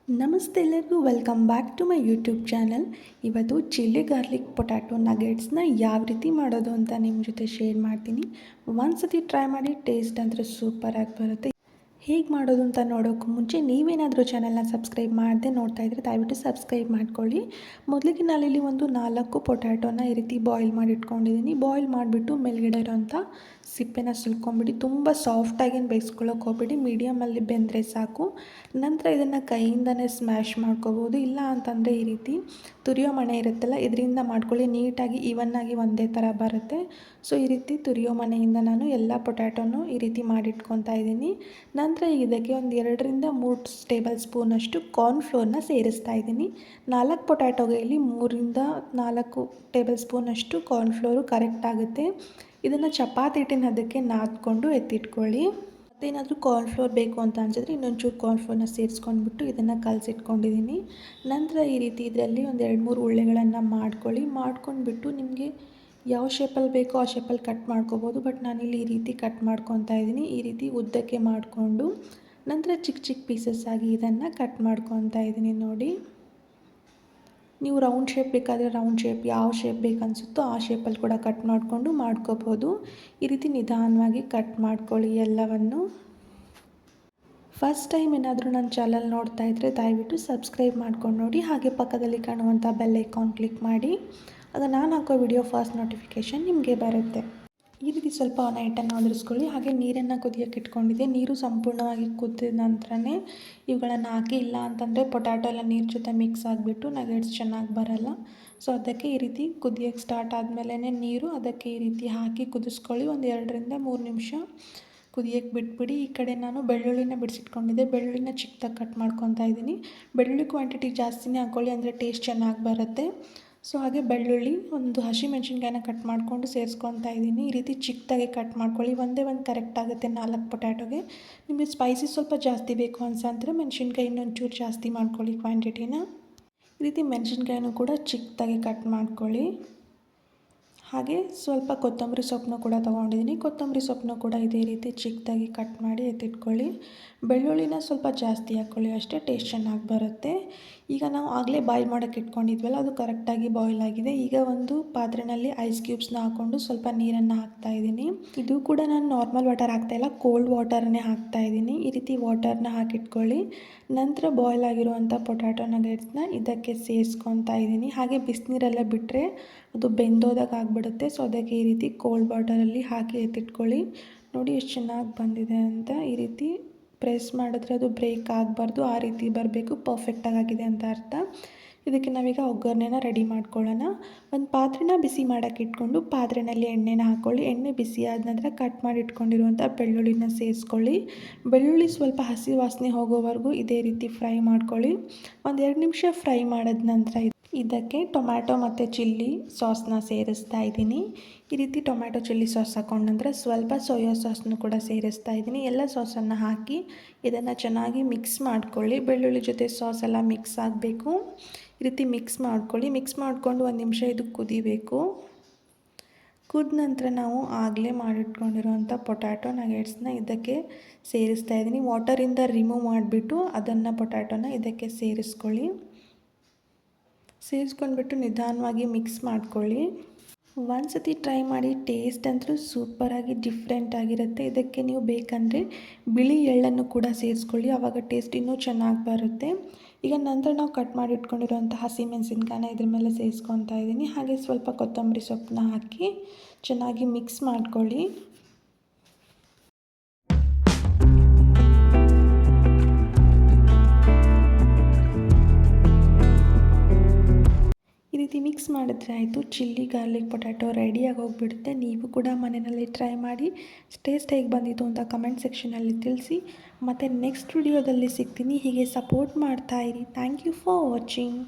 ನಮಸ್ತೆ ಎಲ್ಲರಿಗೂ welcome back to my YouTube channel. ಇವತ್ತು ಚಿಲ್ಲಿ ಗಾರ್ಲಿಕ್ ಪೊಟ್ಯಾಟೊ ನಗೆಟ್ಸ್ನ ಯಾವ ರೀತಿ ಮಾಡೋದು ಅಂತ ನಿಮ್ಮ ಜೊತೆ ಶೇರ್ ಮಾಡ್ತೀನಿ. ಒಂದು ಸತಿ ಟ್ರೈ ಮಾಡಿ, ಟೇಸ್ಟ್ ಅಂದರೆ ಸೂಪರಾಗಿ ಬರುತ್ತೆ. ಹೇಗೆ ಮಾಡೋದು ಅಂತ ನೋಡೋಕ್ಕೂ ಮುಂಚೆ ನೀವೇನಾದರೂ ಚಾನಲ್ನ ಸಬ್ಸ್ಕ್ರೈಬ್ ಮಾಡದೆ ನೋಡ್ತಾ ಇದ್ದರೆ ದಯವಿಟ್ಟು ಸಬ್ಸ್ಕ್ರೈಬ್ ಮಾಡ್ಕೊಳ್ಳಿ. ಮೊದಲಿಗೆ ನಾನಿಲ್ಲಿ ಒಂದು 4 ಪೊಟ್ಯಾಟೊನ ಈ ರೀತಿ ಬಾಯ್ಲ್ ಮಾಡಿ ಇಟ್ಕೊಂಡಿದ್ದೀನಿ. ಬಾಯ್ಲ್ ಮಾಡಿಬಿಟ್ಟು ಮೇಲ್ಗಡೆ ಇರೋಂಥ ಸಿಪ್ಪೆನ ಸುಲ್ಕೊಂಬಿಡಿ. ತುಂಬ ಸಾಫ್ಟಾಗೇನು ಬೇಯಿಸ್ಕೊಳ್ಳೋಕೆ ಹೋಗ್ಬಿಡಿ, ಮೀಡಿಯಮಲ್ಲಿ ಬೆಂದರೆ ಸಾಕು. ನಂತರ ಇದನ್ನು ಕೈಯಿಂದನೇ ಸ್ಮ್ಯಾಶ್ ಮಾಡ್ಕೋಬೋದು, ಇಲ್ಲ ಅಂತಂದರೆ ಈ ರೀತಿ ತುರಿಯೋ ಮಣೆ ಇರುತ್ತಲ್ಲ, ಇದರಿಂದ ಮಾಡ್ಕೊಳ್ಳಿ. ನೀಟಾಗಿ ಈವನ್ನಾಗಿ ಒಂದೇ ಥರ ಬರುತ್ತೆ. ಸೊ ಈ ರೀತಿ ತುರಿಯೋ ಮನೆಯಿಂದ ನಾನು ಎಲ್ಲ ಪೊಟ್ಯಾಟೊನೂ ಈ ರೀತಿ ಮಾಡಿಟ್ಕೊತಾ ಇದ್ದೀನಿ. ನಂತರ ಇದಕ್ಕೆ ಒಂದು 2ರಿಂದ 3 ಟೇಬಲ್ ಸ್ಪೂನಷ್ಟು ಕಾರ್ನ್ಫ್ಲೋರ್ನ ಸೇರಿಸ್ತಾ ಇದ್ದೀನಿ. 4 ಪೊಟ್ಯಾಟೊಗೆ ಇಲ್ಲಿ 3ರಿಂದ 4 ಟೇಬಲ್ ಸ್ಪೂನಷ್ಟು ಕಾರ್ನ್ಫ್ಲೋರು ಕರೆಕ್ಟ್ ಆಗುತ್ತೆ. ಇದನ್ನು ಚಪಾತಿ ಹಿಟ್ಟಿನ ಅದಕ್ಕೆ ನಾದ್ಕೊಂಡು ಎತ್ತಿಟ್ಕೊಳ್ಳಿ. ಮತ್ತೇನಾದರೂ ಕಾರ್ನ್ಫ್ಲೋರ್ ಬೇಕು ಅಂತ ಅನಿಸಿದ್ರೆ ಇನ್ನೊಂಚೂರು ಕಾರ್ನ್ಫ್ಲೋರ್ನ ಸೇರಿಸ್ಕೊಂಡ್ಬಿಟ್ಟು ಇದನ್ನು ಕಲಸಿಟ್ಕೊಂಡಿದ್ದೀನಿ. ನಂತರ ಈ ರೀತಿ ಇದರಲ್ಲಿ ಒಂದು 2-3 ಉಳ್ಳೆಗಳನ್ನು ಮಾಡ್ಕೊಂಡ್ಬಿಟ್ಟು ನಿಮಗೆ ಯಾವ ಶೇಪಲ್ಲಿ ಬೇಕೋ ಆ ಶೇಪಲ್ಲಿ ಕಟ್ ಮಾಡ್ಕೋಬೋದು. ಬಟ್ ನಾನಿಲ್ಲಿ ಈ ರೀತಿ ಕಟ್ ಮಾಡ್ಕೊತಾ ಇದ್ದೀನಿ. ಈ ರೀತಿ ಉದ್ದಕ್ಕೆ ಮಾಡಿಕೊಂಡು ನಂತರ ಚಿಕ್ಕ ಚಿಕ್ಕ ಪೀಸಸ್ ಆಗಿ ಇದನ್ನು ಕಟ್ ಮಾಡ್ಕೊತಾ ಇದ್ದೀನಿ. ನೋಡಿ, ನೀವು ರೌಂಡ್ ಶೇಪ್ ಬೇಕಾದರೆ ರೌಂಡ್ ಶೇಪ್, ಯಾವ ಶೇಪ್ ಬೇಕನ್ಸುತ್ತೋ ಆ ಶೇಪಲ್ಲಿ ಕೂಡ ಕಟ್ ಮಾಡಿಕೊಂಡು ಮಾಡ್ಕೋಬೋದು. ಈ ರೀತಿ ನಿಧಾನವಾಗಿ ಕಟ್ ಮಾಡ್ಕೊಳ್ಳಿ ಎಲ್ಲವನ್ನು. ಫಸ್ಟ್ ಟೈಮ್ ಏನಾದರೂ ನನ್ನ ಚಾನಲ್ ನೋಡ್ತಾ ಇದ್ದರೆ ದಯವಿಟ್ಟು ಸಬ್ಸ್ಕ್ರೈಬ್ ಮಾಡ್ಕೊಂಡು ನೋಡಿ. ಹಾಗೆ ಪಕ್ಕದಲ್ಲಿ ಕಾಣುವಂಥ ಬೆಲ್ ಐಕಾನ್ ಕ್ಲಿಕ್ ಮಾಡಿ, ಆಗ ನಾನು ಹಾಕೋ ವಿಡಿಯೋ ಫಸ್ಟ್ ನೋಟಿಫಿಕೇಷನ್ ನಿಮಗೆ ಬರುತ್ತೆ. ಈ ರೀತಿ ಸ್ವಲ್ಪ ನೈಟನ್ನು ಒದರಿಸ್ಕೊಳ್ಳಿ. ಹಾಗೆ ನೀರನ್ನು ಕುದಿಯೋಕ್ಕೆ ಇಟ್ಕೊಂಡಿದ್ದೆ. ನೀರು ಸಂಪೂರ್ಣವಾಗಿ ಕುದಿದ ನಂತರನೇ ಇವುಗಳನ್ನು ಹಾಕಿ, ಇಲ್ಲ ಅಂತಂದರೆ ಪೊಟ್ಯಾಟೊ ಎಲ್ಲ ನೀರು ಜೊತೆ ಮಿಕ್ಸ್ ಆಗಿಬಿಟ್ಟು ನಗೆಟ್ಸ್ ಚೆನ್ನಾಗಿ ಬರಲ್ಲ. ಸೊ ಅದಕ್ಕೆ ಈ ರೀತಿ ಕುದಿಯೋಕ್ಕೆ ಸ್ಟಾರ್ಟ್ ಆದಮೇಲೆ ನೀರು ಅದಕ್ಕೆ ಈ ರೀತಿ ಹಾಕಿ ಕುದಿಸ್ಕೊಳ್ಳಿ. ಒಂದು 2ರಿಂದ 3 ನಿಮಿಷ ಕುದಿಯೋಕ್ಕೆ ಬಿಟ್ಬಿಡಿ. ಈ ಕಡೆ ನಾನು ಬೆಳ್ಳುಳ್ಳಿನ ಬಿಡಿಸಿಟ್ಕೊಂಡಿದ್ದೆ. ಬೆಳ್ಳುಳ್ಳಿನ ಚಿಕ್ಕದಾಗಿ ಕಟ್ ಮಾಡ್ಕೊತಾ ಇದ್ದೀನಿ. ಬೆಳ್ಳುಳ್ಳಿ ಕ್ವಾಂಟಿಟಿ ಜಾಸ್ತಿನೇ ಹಾಕ್ಕೊಳ್ಳಿ, ಅಂದರೆ ಟೇಸ್ಟ್ ಚೆನ್ನಾಗಿ ಬರುತ್ತೆ. ಸೊ ಹಾಗೆ ಬೆಳ್ಳುಳ್ಳಿ, ಒಂದು ಹಸಿಮೆಣ್ಸಿನ್ಕಾಯಿನ ಕಟ್ ಮಾಡಿಕೊಂಡು ಸೇರಿಸ್ಕೊತಾ ಇದ್ದೀನಿ. ಈ ರೀತಿ ಚಿಕ್ಕದಾಗಿ ಕಟ್ ಮಾಡ್ಕೊಳ್ಳಿ. ಒಂದೇ ಒಂದು ಕರೆಕ್ಟ್ ಆಗುತ್ತೆ 4 ಪೊಟ್ಯಾಟೊಗೆ. ನಿಮಗೆ ಸ್ಪೈಸಿ ಸ್ವಲ್ಪ ಜಾಸ್ತಿ ಬೇಕು ಅನ್ಸಂದ್ರೆ ಮೆಣಸಿನ್ಕಾಯಿ ಇನ್ನೊಂಚೂರು ಜಾಸ್ತಿ ಮಾಡ್ಕೊಳ್ಳಿ ಕ್ವಾಂಟಿಟಿನ. ಈ ರೀತಿ ಮೆಣಸಿನ್ಕಾಯಿನೂ ಕೂಡ ಚಿಕ್ಕದಾಗಿ ಕಟ್ ಮಾಡ್ಕೊಳ್ಳಿ. ಹಾಗೆ ಸ್ವಲ್ಪ ಕೊತ್ತಂಬರಿ ಸೊಪ್ಪನ್ನು ಕೂಡ ತೊಗೊಂಡಿದ್ದೀನಿ. ಕೊತ್ತಂಬರಿ ಸೊಪ್ಪನ್ನು ಕೂಡ ಇದೇ ರೀತಿ ಚಿಕ್ಕದಾಗಿ ಕಟ್ ಮಾಡಿ ಎತ್ತಿಟ್ಕೊಳ್ಳಿ. ಬೆಳ್ಳುಳ್ಳಿನ ಸ್ವಲ್ಪ ಜಾಸ್ತಿ ಹಾಕ್ಕೊಳ್ಳಿ, ಅಷ್ಟೇ ಟೇಸ್ಟ್ ಚೆನ್ನಾಗಿ ಬರುತ್ತೆ. ಈಗ ನಾವು ಆಗಲೇ ಬಾಯ್ಲ್ ಮಾಡೋಕ್ಕೆ ಇಟ್ಕೊಂಡಿದ್ವಲ್ಲ, ಅದು ಕರೆಕ್ಟಾಗಿ ಬಾಯ್ಲ್ ಆಗಿದೆ. ಈಗ ಒಂದು ಪಾತ್ರೆಯಲ್ಲಿ ಐಸ್ ಕ್ಯೂಬ್ಸ್ನ ಹಾಕ್ಕೊಂಡು ಸ್ವಲ್ಪ ನೀರನ್ನು ಹಾಕ್ತಾಯಿದ್ದೀನಿ. ಇದು ಕೂಡ ನಾನು ನಾರ್ಮಲ್ ವಾಟರ್ ಹಾಕ್ತಾಯಿಲ್ಲ, ಕೋಲ್ಡ್ ವಾಟರ್ನೇ ಹಾಕ್ತಾಯಿದ್ದೀನಿ. ಈ ರೀತಿ ವಾಟರ್ನ ಹಾಕಿಟ್ಕೊಳ್ಳಿ. ನಂತರ ಬಾಯ್ಲ್ ಆಗಿರುವಂಥ ಪೊಟ್ಯಾಟೊ ನಗೆಟ್ಸ್ನ ಇದಕ್ಕೆ ಸೇರಿಸ್ಕೊತಾ ಇದ್ದೀನಿ. ಹಾಗೆ ಬಿಸಿನೀರೆಲ್ಲ ಬಿಟ್ಟರೆ ಅದು ಬೆಂದೋದಾಗ ಆಗಿಬಿಡುತ್ತೆ. ಸೊ ಅದಕ್ಕೆ ಈ ರೀತಿ ಕೋಲ್ಡ್ ವಾಟರಲ್ಲಿ ಹಾಕಿ ಎತ್ತಿಟ್ಕೊಳ್ಳಿ. ನೋಡಿ ಎಷ್ಟು ಚೆನ್ನಾಗಿ ಬಂದಿದೆ ಅಂತ. ಈ ರೀತಿ ಪ್ರೆಸ್ ಮಾಡಿದ್ರೆ ಅದು ಬ್ರೇಕ್ ಆಗಬಾರ್ದು, ಆ ರೀತಿ ಬರಬೇಕು. ಪರ್ಫೆಕ್ಟಾಗಿ ಆಗಿದೆ ಅಂತ ಅರ್ಥ. ಇದಕ್ಕೆ ನಾವೀಗ ಒಗ್ಗರಣೆನ ರೆಡಿ ಮಾಡ್ಕೊಳ್ಳೋಣ. ಒಂದು ಪಾತ್ರೆನ ಬಿಸಿ ಮಾಡೋಕ್ಕೆ ಇಟ್ಕೊಂಡು ಪಾತ್ರೆಯಲ್ಲಿ ಎಣ್ಣೆನ ಹಾಕ್ಕೊಳ್ಳಿ. ಎಣ್ಣೆ ಬಿಸಿ ಆದ ನಂತರ ಕಟ್ ಮಾಡಿ ಇಟ್ಕೊಂಡಿರುವಂಥ ಬೆಳ್ಳುಳ್ಳಿನ ಸೇರಿಸ್ಕೊಳ್ಳಿ. ಬೆಳ್ಳುಳ್ಳಿ ಸ್ವಲ್ಪ ಹಸಿ ವಾಸನೆ ಹೋಗೋವರೆಗೂ ಇದೇ ರೀತಿ ಫ್ರೈ ಮಾಡ್ಕೊಳ್ಳಿ. ಒಂದು 2 ನಿಮಿಷ ಫ್ರೈ ಮಾಡಿದ ನಂತರ ಇದಕ್ಕೆ ಟೊಮ್ಯಾಟೊ ಮತ್ತು ಚಿಲ್ಲಿ ಸಾಸ್ನ ಸೇರಿಸ್ತಾ ಇದ್ದೀನಿ. ಈ ರೀತಿ ಟೊಮ್ಯಾಟೊ ಚಿಲ್ಲಿ ಸಾಸ್ ಹಾಕೊಂಡ ನಂತರ ಸ್ವಲ್ಪ ಸೋಯಾ ಸಾಸ್ನು ಕೂಡ ಸೇರಿಸ್ತಾ ಇದ್ದೀನಿ. ಎಲ್ಲ ಸಾಸನ್ನು ಹಾಕಿ ಇದನ್ನು ಚೆನ್ನಾಗಿ ಮಿಕ್ಸ್ ಮಾಡ್ಕೊಳ್ಳಿ. ಬೆಳ್ಳುಳ್ಳಿ ಜೊತೆ ಸಾಸ್ ಎಲ್ಲ ಮಿಕ್ಸ್ ಆಗಬೇಕು. ಈ ರೀತಿ ಮಿಕ್ಸ್ ಮಾಡ್ಕೊಳ್ಳಿ. ಮಿಕ್ಸ್ ಮಾಡಿಕೊಂಡು 1 ನಿಮಿಷ ಇದು ಕುದಿಬೇಕು. ಕುದ ನಂತರ ನಾವು ಆಗಲೇ ಮಾಡಿಟ್ಕೊಂಡಿರೋಂಥ ಪೊಟ್ಯಾಟೊ ನಗೆಟ್ಸ್ನ ಇದಕ್ಕೆ ಸೇರಿಸ್ತಾ ಇದ್ದೀನಿ. ವಾಟರಿಂದ ರಿಮೂವ್ ಮಾಡಿಬಿಟ್ಟು ಅದನ್ನು ಪೊಟ್ಯಾಟೊನ ಇದಕ್ಕೆ ಸೇರಿಸ್ಕೊಳ್ಳಿ. ಸೇರಿಸ್ಕೊಂಡ್ಬಿಟ್ಟು ನಿಧಾನವಾಗಿ ಮಿಕ್ಸ್ ಮಾಡ್ಕೊಳ್ಳಿ. ಒಂದು ಸತಿ ಟ್ರೈ ಮಾಡಿ, ಟೇಸ್ಟ್ ಅಂತೂ ಸೂಪರಾಗಿ ಡಿಫ್ರೆಂಟ್ ಆಗಿರುತ್ತೆ. ಇದಕ್ಕೆ ನೀವು ಬೇಕಂದರೆ ಬಿಳಿ ಎಳ್ಳನ್ನು ಕೂಡ ಸೇರಿಸ್ಕೊಳ್ಳಿ, ಆವಾಗ ಟೇಸ್ಟ್ ಇನ್ನೂ ಚೆನ್ನಾಗಿ ಬರುತ್ತೆ. ಈಗ ನಂತರ ನಾವು ಕಟ್ ಮಾಡಿ ಇಟ್ಕೊಂಡಿರೋಂಥ ಹಸಿಮೆಣಸಿನ್ಕಾಯಿನ ಇದ್ರ ಮೇಲೆ ಸೇರಿಸ್ಕೊತಾ ಇದ್ದೀನಿ. ಹಾಗೆ ಸ್ವಲ್ಪ ಕೊತ್ತಂಬರಿ ಸೊಪ್ಪನ್ನ ಹಾಕಿ ಚೆನ್ನಾಗಿ ಮಿಕ್ಸ್ ಮಾಡ್ಕೊಳ್ಳಿ. ಈ ರೀತಿ ಮಿಕ್ಸ್ ಮಾಡಿದ್ರೆ ಆಯಿತು. ಚಿಲ್ಲಿ ಗಾರ್ಲಿಕ್ ಪೊಟ್ಯಾಟೊ ರೆಡಿಯಾಗಿ ಹೋಗಿಬಿಡುತ್ತೆ. ನೀವು ಕೂಡ ಮನೆಯಲ್ಲಿ ಟ್ರೈ ಮಾಡಿ ಟೇಸ್ಟ್ ಹೇಗೆ ಬಂದಿತ್ತು ಅಂತ ಕಮೆಂಟ್ ಸೆಕ್ಷನಲ್ಲಿ ತಿಳಿಸಿ. ಮತ್ತು ನೆಕ್ಸ್ಟ್ ವಿಡಿಯೋದಲ್ಲಿ ಸಿಗ್ತೀನಿ. ಹೀಗೆ ಸಪೋರ್ಟ್ ಮಾಡ್ತಾಯಿರಿ. Thank you for watching.